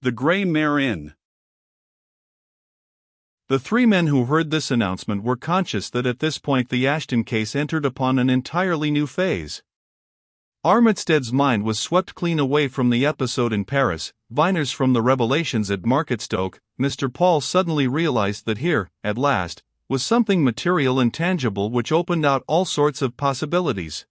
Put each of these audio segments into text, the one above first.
The Grey Mare Inn. The three men who heard this announcement were conscious that at this point the Ashton case entered upon an entirely new phase. Armitstead's mind was swept clean away from the episode in Paris, Viner's from the revelations at Marketstoke. Mr. Paul suddenly realized that here, at last, was something material and tangible which opened out all sorts of possibilities.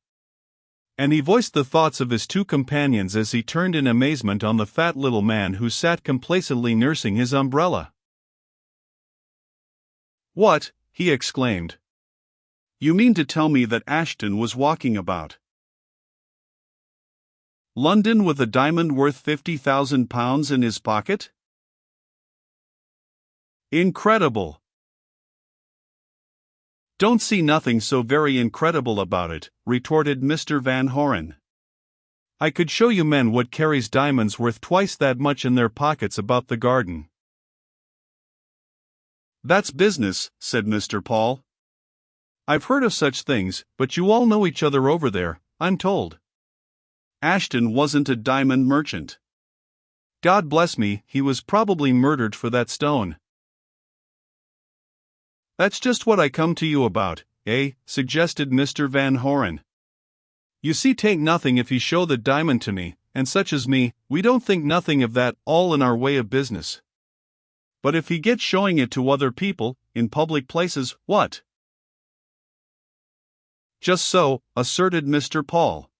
And he voiced the thoughts of his two companions as he turned in amazement on the fat little man who sat complacently nursing his umbrella. "What?" he exclaimed. "You mean to tell me that Ashton was walking about London with a diamond worth £50,000 in his pocket? Incredible!" "Don't see nothing so very incredible about it," retorted Mr. Van Horen. "I could show you men what carries diamonds worth twice that much in their pockets about the garden." "That's business," said Mr. Paul. "I've heard of such things, but you all know each other over there, I'm told. Ashton wasn't a diamond merchant. God bless me, he was probably murdered for that stone." "That's just what I come to you about, eh?" suggested Mr. Van Horen. "You see, 'tain't nothing if he show the diamond to me, and such as me, we don't think nothing of that, all in our way of business. But if he gets showing it to other people, in public places, what?" "Just so," asserted Mr. Paul.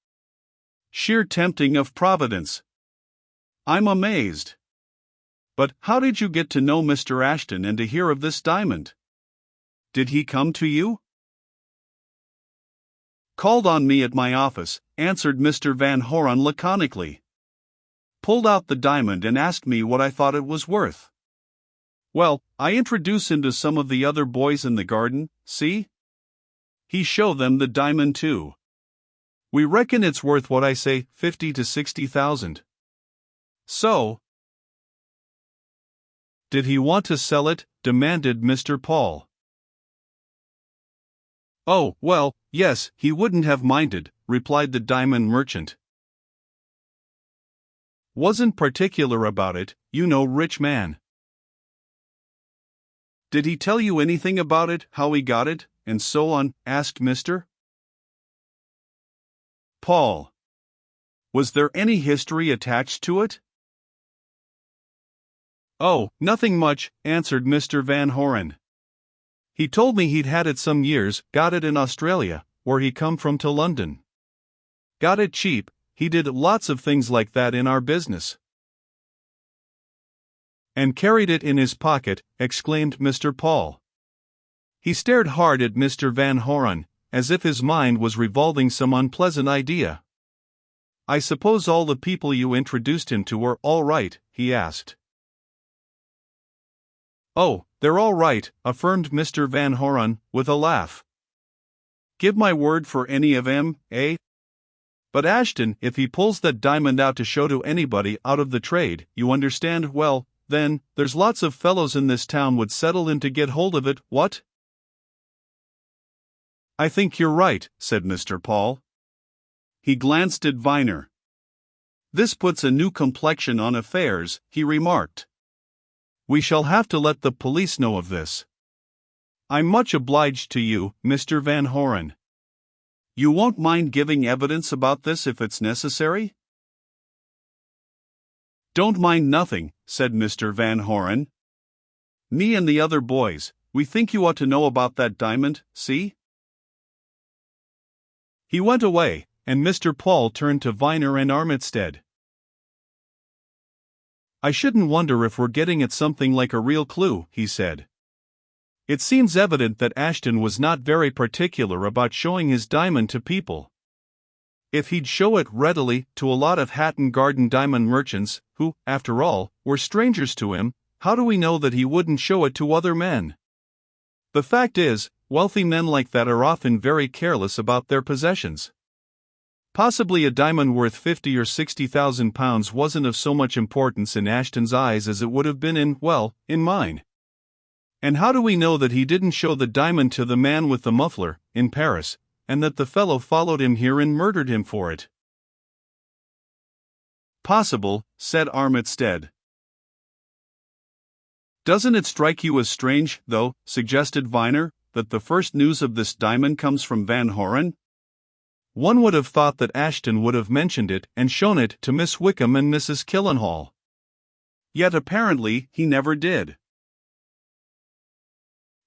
"Sheer tempting of Providence. I'm amazed. But how did you get to know Mr. Ashton and to hear of this diamond? Did he come to you?" "Called on me at my office," answered Mr. Van Horen laconically. "Pulled out the diamond and asked me what I thought it was worth. Well, I introduced him to some of the other boys in the garden, see? He showed them the diamond too. We reckon it's worth what I say, 50 to 60,000. So." "Did he want to sell it?" demanded Mr. Paul. "Oh, well, yes, he wouldn't have minded," replied the diamond merchant. "Wasn't particular about it, you know, rich man." "Did he tell you anything about it, how he got it, and so on?" asked Mr. Paul. "Was there any history attached to it?" "Oh, nothing much," answered Mr. Van Horen. "He told me he'd had it some years, got it in Australia, where he come from, to London. Got it cheap. He did lots of things like that in our business." "And carried it in his pocket," exclaimed Mr. Paul. He stared hard at Mr. Van Horen, as if his mind was revolving some unpleasant idea. "I suppose all the people you introduced him to were all right?" he asked. "Oh, they're all right," affirmed Mr. Van Horen, with a laugh. "Give my word for any of 'em, eh? But Ashton, if he pulls that diamond out to show to anybody out of the trade, you understand, well, then, there's lots of fellows in this town would settle in to get hold of it, what?" "I think you're right," said Mr. Paul. He glanced at Viner. "This puts a new complexion on affairs," he remarked. "We shall have to let the police know of this. I'm much obliged to you, Mr. Van Horen. You won't mind giving evidence about this if it's necessary?" "Don't mind nothing," said Mr. Van Horen. "Me and the other boys, we think you ought to know about that diamond, see?" He went away, and Mr. Paul turned to Viner and Armitstead. "I shouldn't wonder if we're getting at something like a real clue," he said. "It seems evident that Ashton was not very particular about showing his diamond to people. If he'd show it readily to a lot of Hatton Garden diamond merchants, who, after all, were strangers to him, how do we know that he wouldn't show it to other men? The fact is, wealthy men like that are often very careless about their possessions. Possibly a diamond worth 50 or 60,000 pounds wasn't of so much importance in Ashton's eyes as it would have been in mine. And how do we know that he didn't show the diamond to the man with the muffler, in Paris, and that the fellow followed him here and murdered him for it?" "Possible," said Armitstead. Doesn't it strike you as strange, though, suggested Viner, that the first news of this diamond comes from Van Horen? One would have thought that Ashton would have mentioned it and shown it to Miss Wickham and Mrs. Killenhall. Yet apparently he never did.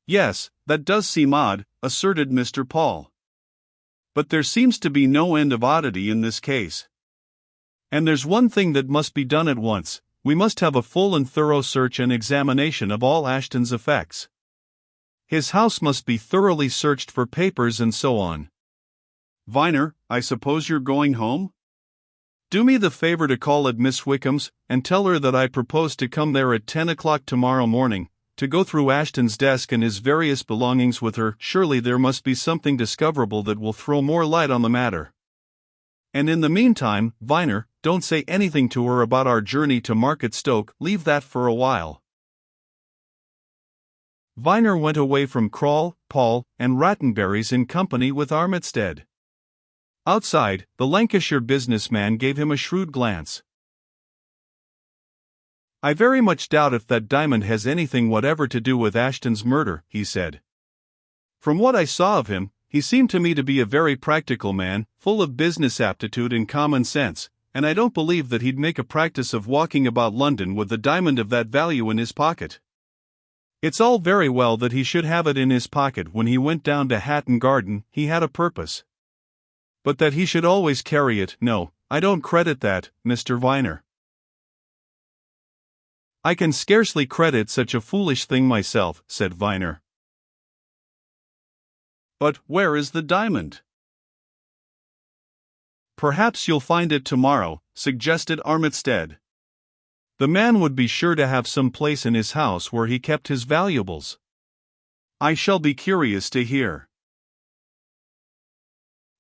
Yes, that does seem odd, asserted Mr. Paul. But there seems to be no end of oddity in this case. And there's one thing that must be done at once: we must have a full and thorough search and examination of all Ashton's effects. His house must be thoroughly searched for papers and so on. Viner, I suppose you're going home? Do me the favor to call at Miss Wickham's, and tell her that I propose to come there at 10 o'clock tomorrow morning, to go through Ashton's desk and his various belongings with her. Surely there must be something discoverable that will throw more light on the matter. And in the meantime, Viner, don't say anything to her about our journey to Market Stoke. Leave that for a while. Viner went away from Crawl, Paul, and Rattenberries in company with Armitstead. Outside, the Lancashire businessman gave him a shrewd glance. I very much doubt if that diamond has anything whatever to do with Ashton's murder, he said. From what I saw of him, he seemed to me to be a very practical man, full of business aptitude and common sense, and I don't believe that he'd make a practice of walking about London with a diamond of that value in his pocket. It's all very well that he should have it in his pocket when he went down to Hatton Garden. He had a purpose. But that he should always carry it, no, I don't credit that, Mr. Viner. I can scarcely credit such a foolish thing myself, said Viner. But where is the diamond? Perhaps you'll find it tomorrow, suggested Armitstead. The man would be sure to have some place in his house where he kept his valuables. I shall be curious to hear.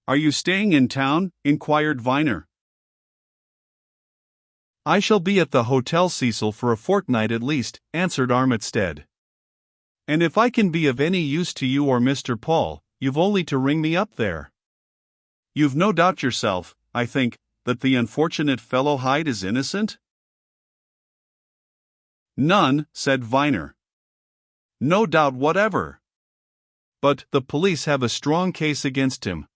Are you staying in town? Inquired Viner. I shall be at the Hotel Cecil for a fortnight at least, answered Armitstead. And if I can be of any use to you or Mr. Paul, you've only to ring me up there. You've no doubt yourself, I think, that the unfortunate fellow Hyde is innocent? None, said Viner. No doubt whatever. But the police have a strong case against him.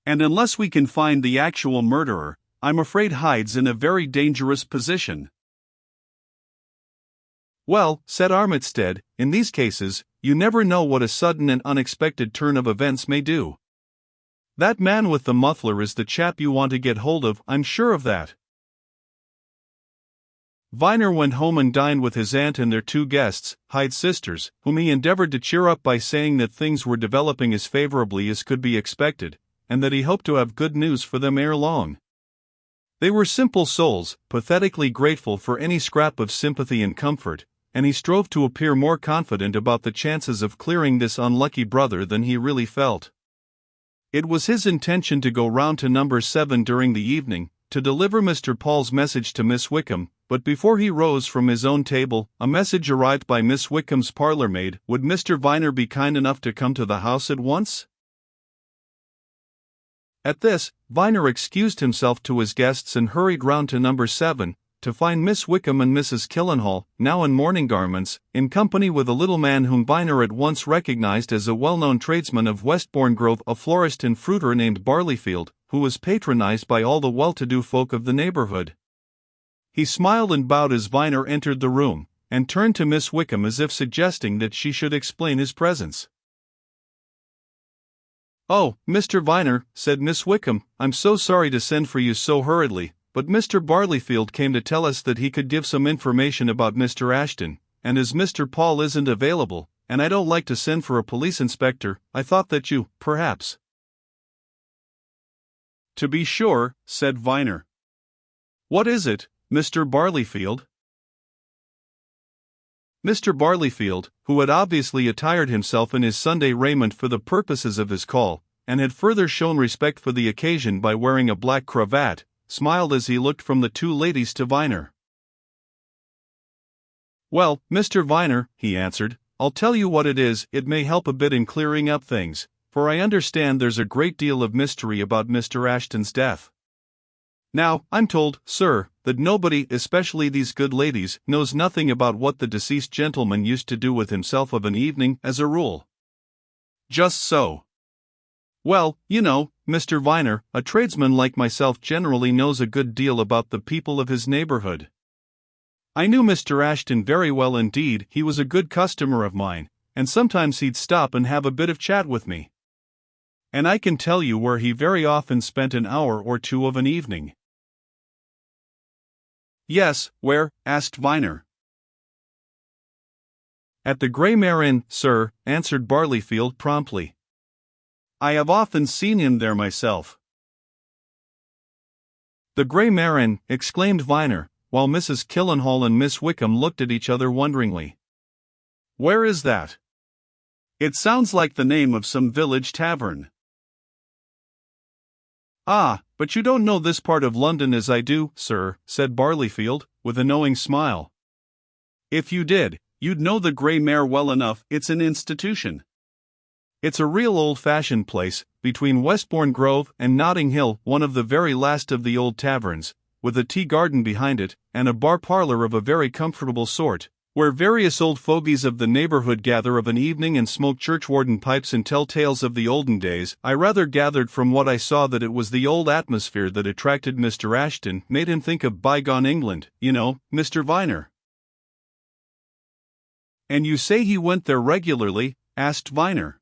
And unless we can find the actual murderer, I'm afraid Hyde's in a very dangerous position. Well, said Armitstead, in these cases, you never know what a sudden and unexpected turn of events may do. That man with the muffler is the chap you want to get hold of, I'm sure of that. Viner went home and dined with his aunt and their two guests, Hyde's sisters, whom he endeavored to cheer up by saying that things were developing as favorably as could be expected, and that he hoped to have good news for them ere long. They were simple souls, pathetically grateful for any scrap of sympathy and comfort, and he strove to appear more confident about the chances of clearing this unlucky brother than he really felt. It was his intention to go round to number 7 during the evening, to deliver Mr. Paul's message to Miss Wickham, but before he rose from his own table, a message arrived by Miss Wickham's parlour-maid. Would Mr. Viner be kind enough to come to the house at once? At this, Viner excused himself to his guests and hurried round to number 7, to find Miss Wickham and Mrs. Killenhall, now in mourning garments, in company with a little man whom Viner at once recognized as a well-known tradesman of Westbourne Grove, a florist and fruiter named Barleyfield, who was patronized by all the well-to-do folk of the neighborhood. He smiled and bowed as Viner entered the room, and turned to Miss Wickham as if suggesting that she should explain his presence. "Oh, Mr. Viner," said Miss Wickham, "I'm so sorry to send for you so hurriedly, but Mr. Barleyfield came to tell us that he could give some information about Mr. Ashton, and as Mr. Paul isn't available, and I don't like to send for a police inspector, I thought that you, perhaps—" "To be sure," said Viner. "What is it, Mr. Barleyfield?" Mr. Barleyfield, who had obviously attired himself in his Sunday raiment for the purposes of his call, and had further shown respect for the occasion by wearing a black cravat, smiled as he looked from the two ladies to Viner. "Well, Mr. Viner," he answered, "I'll tell you what it is, it may help a bit in clearing up things, for I understand there's a great deal of mystery about Mr. Ashton's death." Now, I'm told, sir, that nobody, especially these good ladies, knows nothing about what the deceased gentleman used to do with himself of an evening, as a rule. Just so. Well, you know, Mr. Viner, a tradesman like myself generally knows a good deal about the people of his neighborhood. I knew Mr. Ashton very well indeed. He was a good customer of mine, and sometimes he'd stop and have a bit of chat with me. And I can tell you where he very often spent an hour or two of an evening. Yes, where? Asked Viner. At the Grey Mare Inn, sir, answered Barleyfield promptly. I have often seen him there myself. The Grey Mare Inn, exclaimed Viner, while Mrs. Killenhall and Miss Wickham looked at each other wonderingly. Where is that? It sounds like the name of some village tavern. Ah, but you don't know this part of London as I do, sir, said Barleyfield, with a knowing smile. If you did, you'd know the Grey Mare well enough. It's an institution. It's a real old-fashioned place, between Westbourne Grove and Notting Hill, one of the very last of the old taverns, with a tea garden behind it, and a bar-parlour of a very comfortable sort, where various old fogies of the neighbourhood gather of an evening and smoke churchwarden pipes and tell tales of the olden days. I rather gathered from what I saw that it was the old atmosphere that attracted Mr. Ashton, made him think of bygone England, you know, Mr. Viner. And you say he went there regularly? Asked Viner.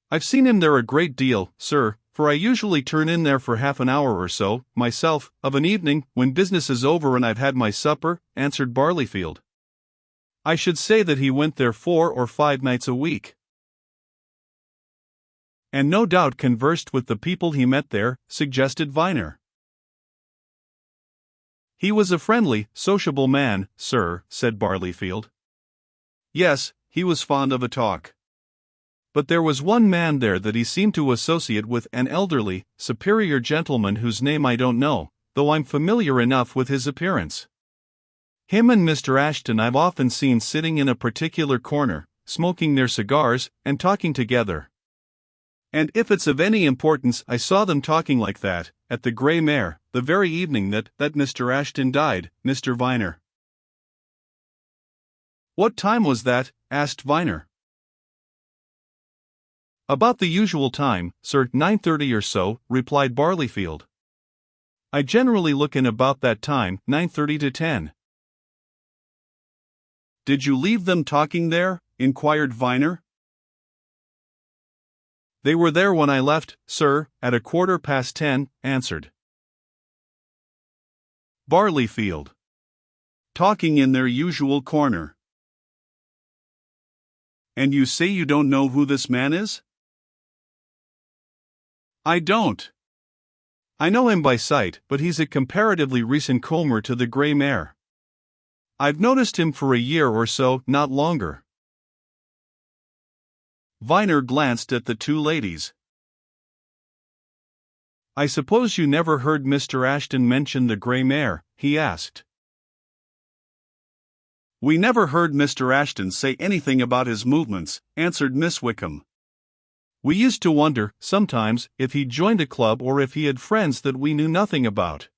I've seen him there a great deal, sir, for I usually turn in there for half an hour or so, myself, of an evening, when business is over and I've had my supper, answered Barleyfield. I should say that he went there 4 or 5 nights a week. And no doubt conversed with the people he met there, suggested Viner. He was a friendly, sociable man, sir, said Barleyfield. Yes, he was fond of a talk. But there was one man there that he seemed to associate with, an elderly, superior gentleman whose name I don't know, though I'm familiar enough with his appearance. Him and Mr. Ashton I've often seen sitting in a particular corner, smoking their cigars, and talking together. And if it's of any importance, I saw them talking like that, at the Grey Mare, the very evening that Mr. Ashton died, Mr. Viner. What time was that? Asked Viner. About the usual time, sir, 9:30 or so, replied Barleyfield. I generally look in about that time, 9:30 to 10. Did you leave them talking there? Inquired Viner. They were there when I left, sir, at 10:15, answered Barleyfield. Talking in their usual corner. And you say you don't know who this man is? I don't. I know him by sight, but he's a comparatively recent comer to the Grey Mare. I've noticed him for a year or so, not longer. Viner glanced at the two ladies. I suppose you never heard Mr. Ashton mention the Grey Mare? He asked. We never heard Mr. Ashton say anything about his movements, answered Miss Wickham. We used to wonder, sometimes, if he'd joined a club or if he had friends that we knew nothing about.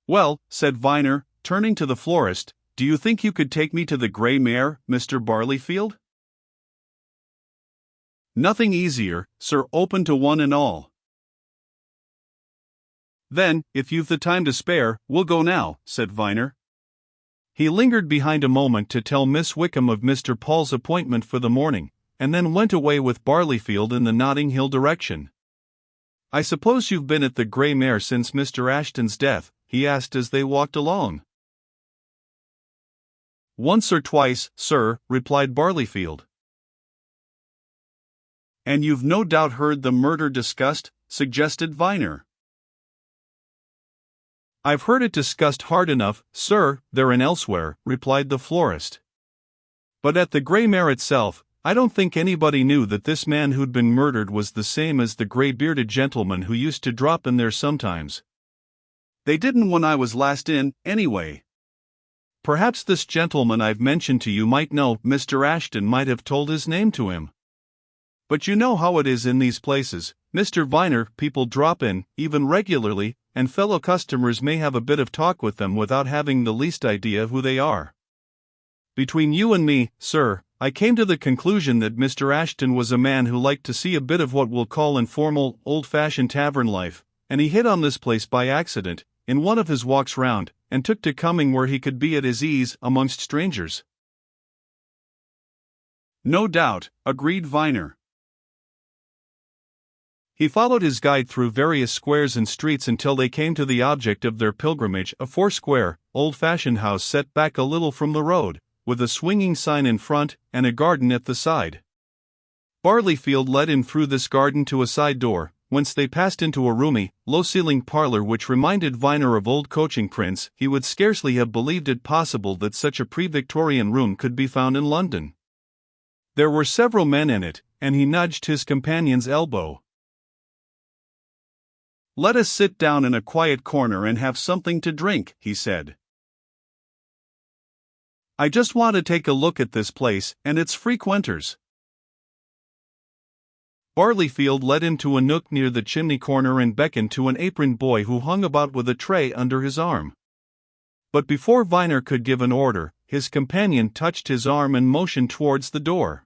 Well, said Viner, turning to the florist, do you think you could take me to the Grey Mare, Mr. Barleyfield? Nothing easier, sir, open to one and all. Then, if you've the time to spare, we'll go now, said Viner. He lingered behind a moment to tell Miss Wickham of Mr. Paul's appointment for the morning, and then went away with Barleyfield in the Notting Hill direction. I suppose you've been at the Grey Mare since Mr. Ashton's death? He asked as they walked along. Once or twice, sir, replied Barleyfield. And you've no doubt heard the murder discussed? Suggested Viner. I've heard it discussed hard enough, sir, there and elsewhere, replied the florist. But at the Grey Mare itself, I don't think anybody knew that this man who'd been murdered was the same as the grey-bearded gentleman who used to drop in there sometimes. They didn't when I was last in, anyway. Perhaps this gentleman I've mentioned to you might know. Mr. Ashton might have told his name to him. But you know how it is in these places, Mr. Viner, people drop in, even regularly, and fellow customers may have a bit of talk with them without having the least idea who they are. Between you and me, sir, I came to the conclusion that Mr. Ashton was a man who liked to see a bit of what we'll call informal, old-fashioned tavern life, and he hit on this place by accident, in one of his walks round, and took to coming where he could be at his ease amongst strangers." "No doubt," agreed Viner. He followed his guide through various squares and streets until they came to the object of their pilgrimage, a four-square, old-fashioned house set back a little from the road, with a swinging sign in front and a garden at the side. Barleyfield led him through this garden to a side door, whence they passed into a roomy, low-ceilinged parlor which reminded Viner of old coaching prints. He would scarcely have believed it possible that such a pre-Victorian room could be found in London. There were several men in it, and he nudged his companion's elbow. "Let us sit down in a quiet corner and have something to drink," he said. "I just want to take a look at this place and its frequenters." Barleyfield led him to a nook near the chimney corner and beckoned to an aproned boy who hung about with a tray under his arm. But before Viner could give an order, his companion touched his arm and motioned towards the door.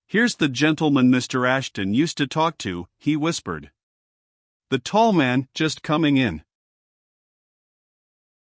"Here's the gentleman Mr. Ashton used to talk to," he whispered. "The tall man, just coming in."